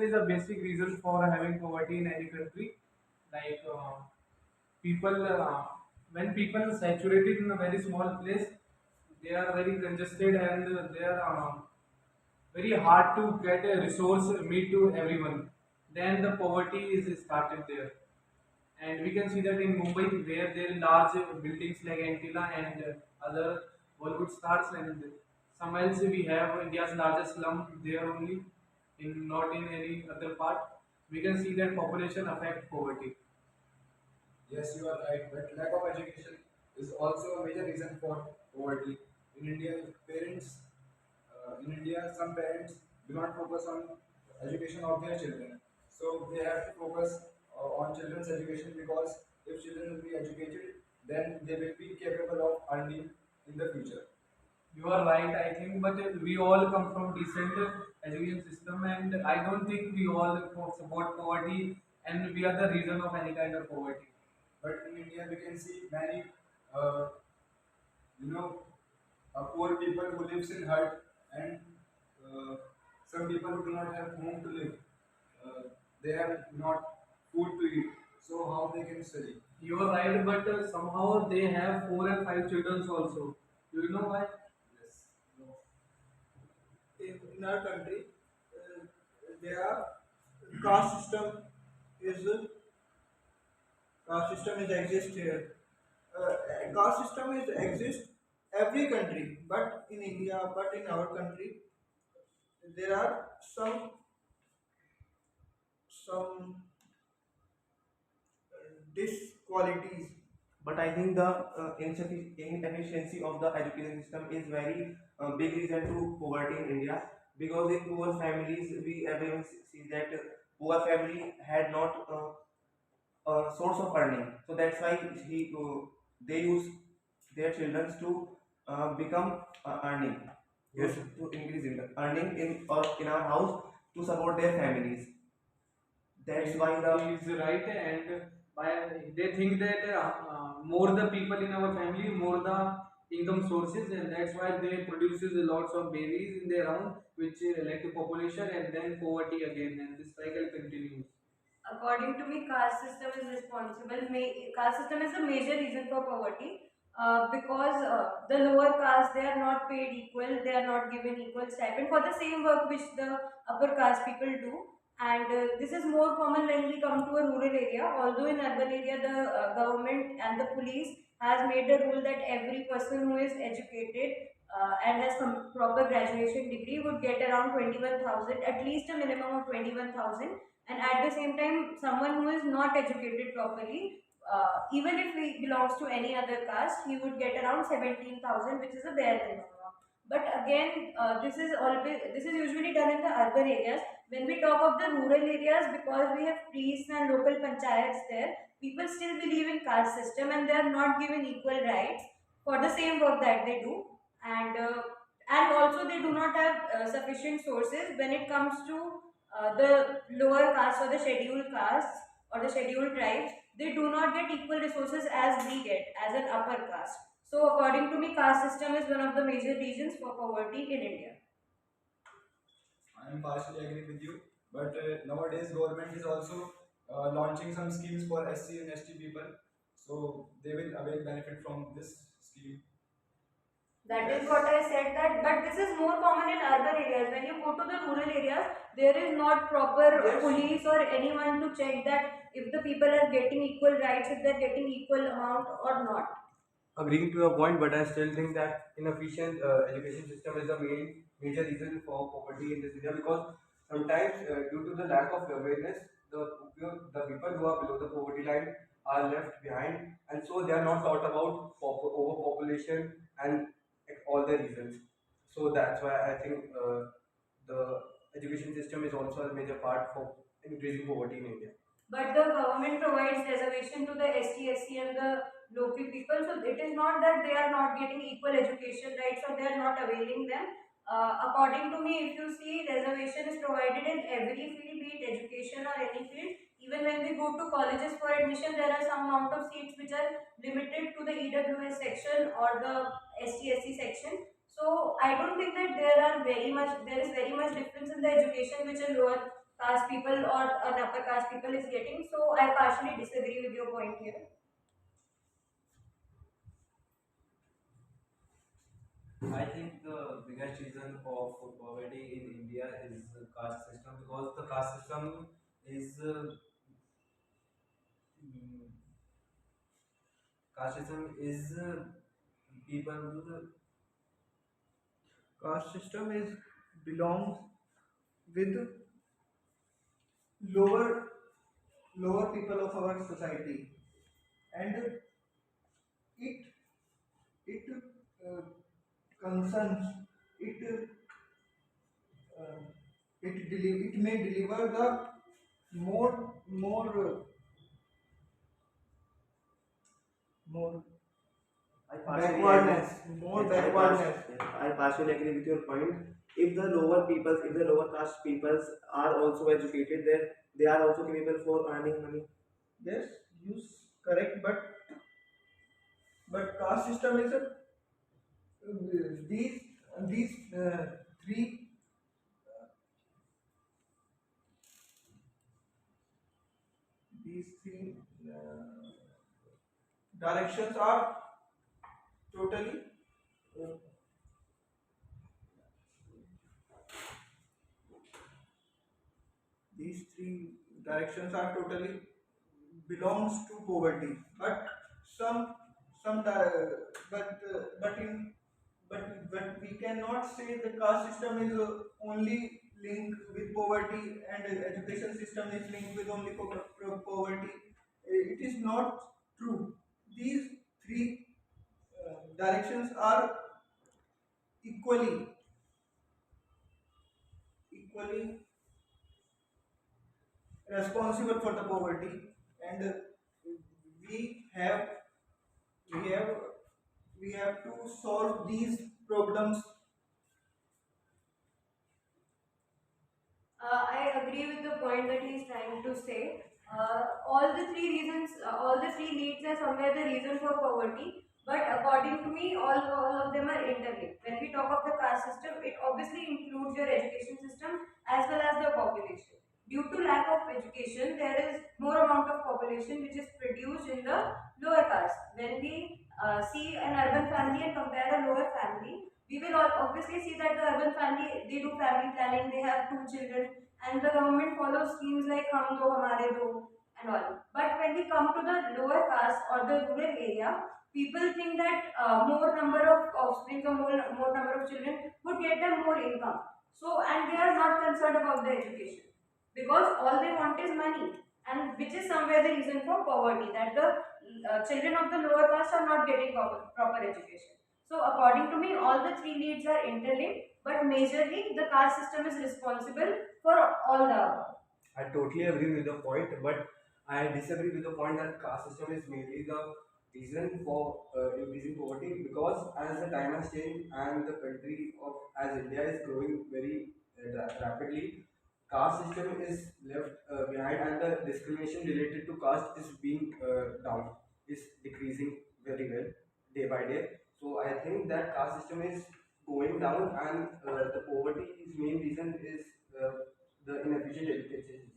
is a basic reason for having poverty in any country. Like people, when people saturated in a very small place, they are very congested and they are very hard to get a resource meet to everyone. Then the poverty is started there. And we can see that in Mumbai, where there are large buildings like Antilla and other Bollywood stars, and some else we have India's largest slum there only, in not in any other part. We can see that population affect poverty. Yes, you are right, but lack of education is also a major reason for poverty. In India, some parents do not focus on education of their children. So they have to focus on children's education because if children will be educated, then they will be capable of earning in the future. You are right, I think, but we all come from decent education system, and I don't think we all support poverty, and we are the reason of any kind of poverty. But in India, we can see many, uh, you know, poor people who lives in hut and uh, some people who do not have home to live. Uh, they have not food to eat. So how they can study? You are right, but somehow they have 4 and 5 children also. Do you know why? Yes. No. In our country, there are caste system is caste system is exist here. Caste system is exist every country, but in India, but in our country, there are some disqualities. But I think the inefficiency of the education system is very big reason to poverty in India, because in poor families we everyone sees that poor family had not source of earning, so that's why they use their children to become earning, Yes. to increase in earning in or in our house to support their families. That's And why the he is right, and by they think that more the people in our family, more the income sources, and that's why they produces lots of babies in their own, which like the population, and then poverty again, and this cycle continues. According to me, caste system is responsible. Caste system is a major reason for poverty because the lower caste, they are not paid equal. They are not given equal stipend for the same work which the upper caste people do. And this is more common when we come to a rural area. Although in urban area, the government and the police has made a rule that every person who is educated and has some proper graduation degree would get around 21,000, at least a minimum of 21,000. And at the same time, someone who is not educated properly, even if he belongs to any other caste, he would get around 17,000, which is a bare minimum. But again, this is usually done in the urban areas. When we talk of the rural areas, because we have priests and local panchayats there, people still believe in caste system and they are not given equal rights for the same work that they do. And also they do not have sufficient sources when it comes to the lower caste or the scheduled castes or the scheduled tribes. They do not get equal resources as we get as an upper caste. So according to me, caste system is one of the major reasons for poverty in India. I am partially agree with you, but nowadays government is also launching some schemes for SC and ST people, so they will avail benefit from this scheme. That is what Yes, I said, that, but this is more common in urban areas. When you go to the rural areas, there is not proper yes. police or anyone to check that if the people are getting equal rights, if they are getting equal amount or not. Agreeing to your point, but I still think that inefficient education system is the major reason for poverty in this area, because sometimes due to the lack of awareness, the people who are below the poverty line are left behind, and so they are not thought about overpopulation and all the reasons. So that's why I think the education system is also a major part for increasing poverty in India. But the government provides reservation to the ST, SC and the local people. So it is not that they are not getting equal education rights or they are not availing them. According to me, if you see, reservation is provided in every field, be it education or any field. Even when we go to colleges for admission, there are some amount of seats which are limited to the EWS section or the ST, SC section. So I don't think that there is very much difference in the education which a lower caste people or an upper caste people is getting. So I partially disagree with your point here. I think the biggest reason of poverty in India is the caste system, because the caste system is mm, caste system is people. Caste system is belongs with lower lower people of our society, and it it uh, concerns it uh, it may deliver the more I partially backwardness, agree. more Yes, backwardness. I partially agree with your point. If the lower peoples, if the lower caste peoples are also educated, then they are also capable for earning money. Yes, correct, but caste system is a these three these three directions are totally uh, these three directions are totally belongs to poverty, but some but in but we cannot say the caste system is only linked with poverty, and education system is linked with only poverty. It is not true. These three directions are equally equally responsible for the poverty, and we have we have we have to solve these problems. I agree with the point that he is trying to say. All the three reasons, all the three needs are somewhere the reason for poverty. But according to me, all of them are interlinked. When we talk of the caste system, it obviously includes your education system as well as the population. Due to lack of education, there is more amount of population which is produced in the lower caste. When we see an urban family and compare a lower family, we will all obviously see that the urban family, they do family planning, they have two children, and the government follows schemes like hum do hamare do and all. But when we come to the lower caste or the rural area, people think that more number of offspring or more number of children would get them more income. So, and they are not concerned about the education because all they want is money, and which is somewhere the reason for poverty, that the children of the lower caste are not getting proper education. So, according to me, all the three needs are interlinked, but majorly the caste system is responsible for all the above. I totally agree with the point, but I disagree with the point that caste system is mainly the reason for increasing poverty, because as the time has changed and the country of as India is growing very rapidly, caste system is left behind, and the discrimination related to caste is being down, is decreasing very well day by day. So I think that caste system is going down, and the poverty's main reason is the inefficient education system.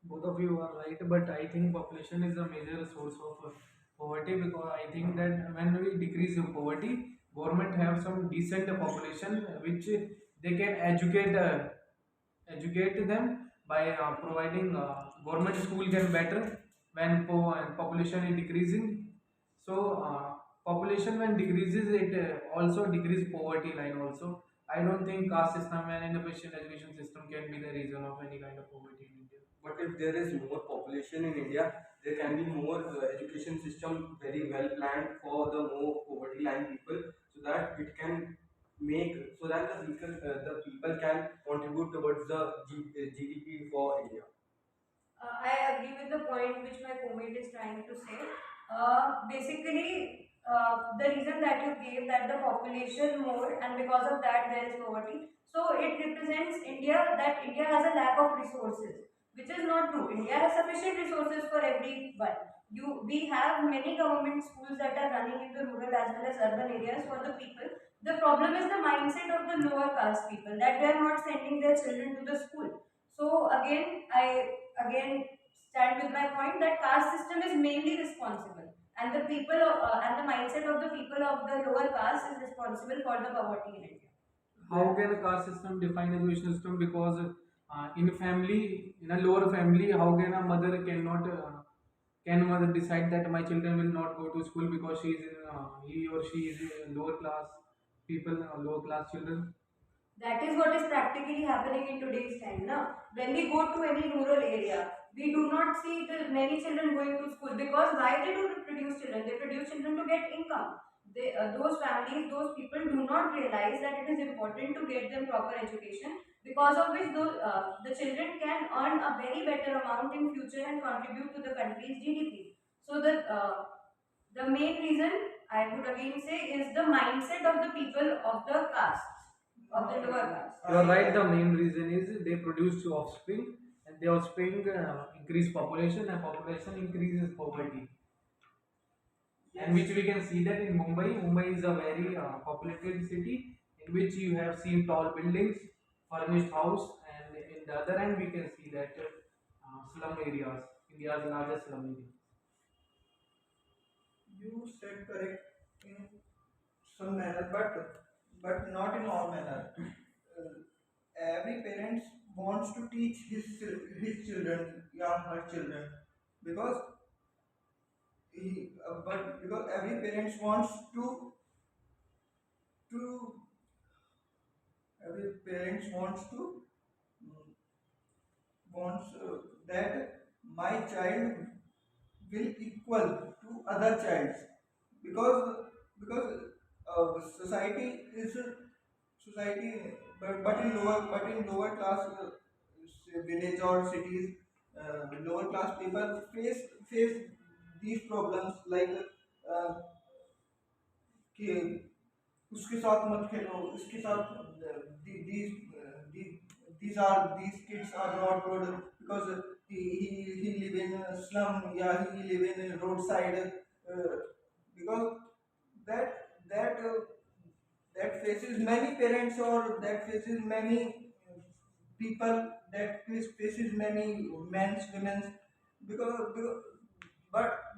Both of you are right, but I think population is a major source of poverty, because I think that when we decrease in poverty, government have some decent population which they can educate them by providing government school get better when population is decreasing. So population when decreases, it also decrease poverty line also. I don't think caste system and inefficient education system can be the reason of any kind of poverty in India. But if there is more population in India, there can be more education system very well planned for the more poverty line people, so that it can make, so that the people can contribute towards the GDP for India. I agree with the point which my co-mate is trying to say. Basically, the reason that you gave, that the population more and because of that there is poverty. So it represents India, that India has a lack of resources, which is not true. India has sufficient resources for everyone. We have many government schools that are running in the rural as well as urban areas for the people. The problem is the mindset of the lower caste people, that they are not sending their children to the school. So again stand with my point that caste system is mainly responsible, and the and the mindset of the people of the lower caste is responsible for the poverty in India. How can a caste system define education system? Because in a family, in a lower family, how can a mother cannot can mother decide that my children will not go to school because she is in he or she is in lower class people, lower class children. That is what is practically happening in today's time. Now, when we go to any rural area, we do not see the many children going to school because why they do produce children? They produce children to get income. Those families, those people do not realize that it is important to get them proper education, because of which the children can earn a very better amount in future and contribute to the country's GDP. So the main reason I would again say is the mindset of the people of the caste, of the lower caste. You are right. The main reason is they produce offspring, and the offspring increase population, and population increases poverty. And which we can see that in Mumbai. Mumbai is a very populated city in which you have seen tall buildings, furnished house, and in the other end we can see that slum areas, India's largest slum area. You said correct in some manner, but not in all manner. Every parent wants to teach his children, yeah, her children, because but because every parent wants to every parent wants to mm, wants that my child will equal to other childs, because society is society but in lower class village or cities, lower class people face these problems like uh, कि उसके साथ मत खेलो इसके साथ these kids are not good because he live in a slum, yeah, he live in a roadside, because that that uh, that faces many parents or that faces many people, that faces many men's women's, because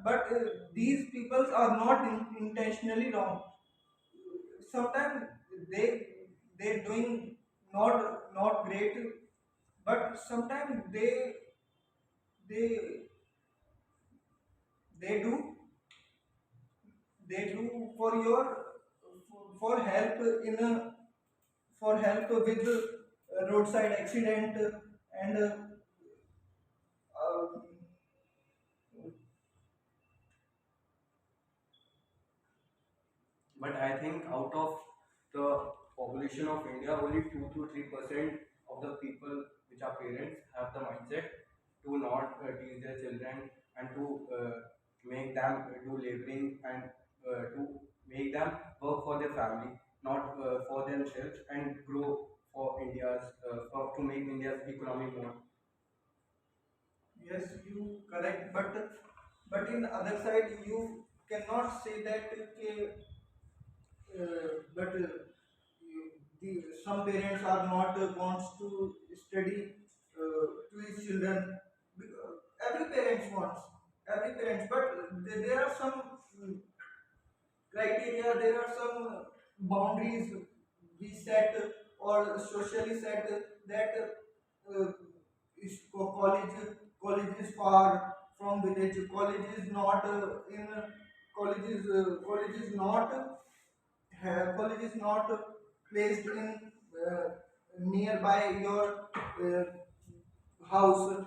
but these people are not intentionally wrong. Sometimes they they're doing not great, but sometimes they they do they do for your for help in a for help with roadside accident and uh, But I think out of the population of India, only 2 to 3% of the people which are parents have the mindset to not teach their children and to make them do laboring and to make them work for their family, not for themselves, and grow for to make India's economy more. yes, you correct, but in other side you cannot say that but some parents are not wants to study to his children. Every parents wants, every parents, but there are some criteria, there are some boundaries we set or socially set that is college is far from village, college is not in college is not college is not placed in uh, nearby your house.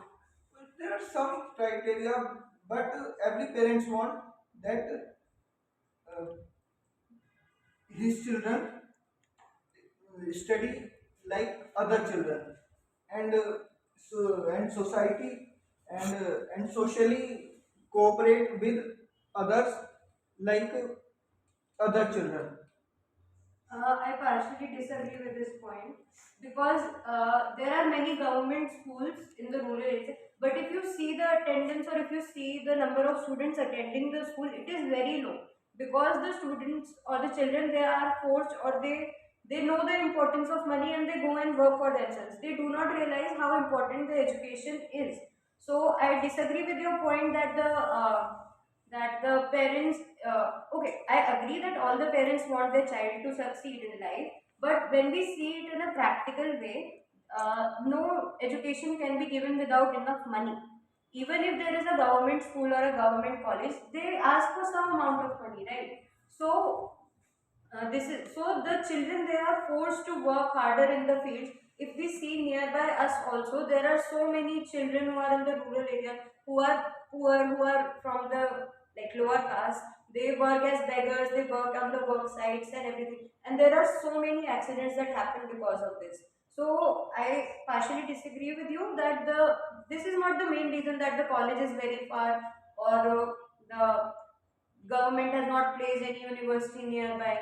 There are some criteria, but every parents want that his children study like other children, and and society and socially cooperate with others like other children. I partially disagree with this point because there are many government schools in the rural areas. But if you see the attendance or if you see the number of students attending the school, it is very low because the students or the children they are forced or They know the importance of money and they go and work for themselves. They do not realize how important the education is. So I disagree with your point that the parents. Okay, I agree that all the parents want their child to succeed in life, but when we see it in a practical way, no education can be given without enough money. Even if there is a government school or a government college, they ask for some amount of money, right? So this is so the children, they are forced to work harder in the fields. If we see nearby us also, there are so many children who are in the rural area, who are poor, who are from the like lower caste. They work as beggars, they work on the work sites and everything, and there are so many accidents that happen because of this. So I partially disagree with you that this is not the main reason that the college is very far, or the government has not placed any university nearby.